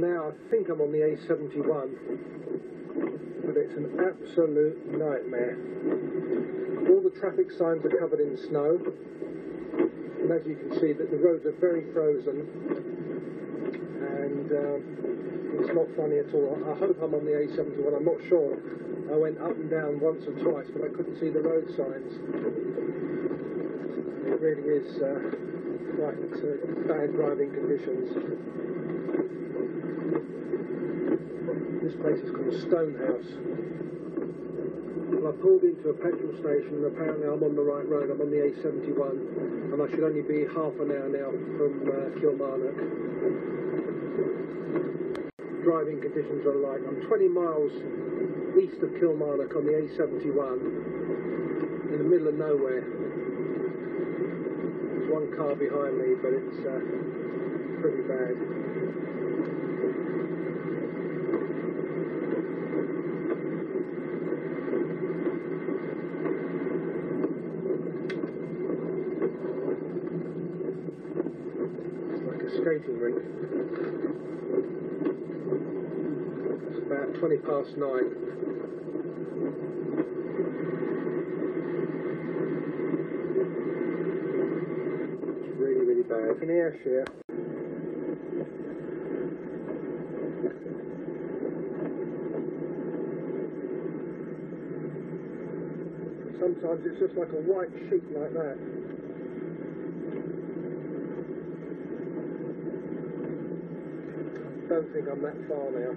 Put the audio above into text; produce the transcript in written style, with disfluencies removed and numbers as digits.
Now I think I'm on the A71, but it's an absolute nightmare. All the traffic signs are covered in snow, and as you can see that the roads are very frozen, and it's not funny at all. I hope I'm on the A71, I'm not sure. I went up and down once or twice, but I couldn't see the road signs. It really is quite bad driving conditions. This place is called Stonehouse. Well, I pulled into a petrol station and apparently I'm on the right road. I'm on the A71 and I should only be half an hour now from Kilmarnock. Driving conditions are like, I'm 20 miles east of Kilmarnock on the A71 in the middle of nowhere. There's one car behind me, but it's pretty bad. Skating rink. It's about 20 past 9. It's really, really bad. In Ayrshire, sometimes it's just like a white sheet like that. I don't think I'm that far now.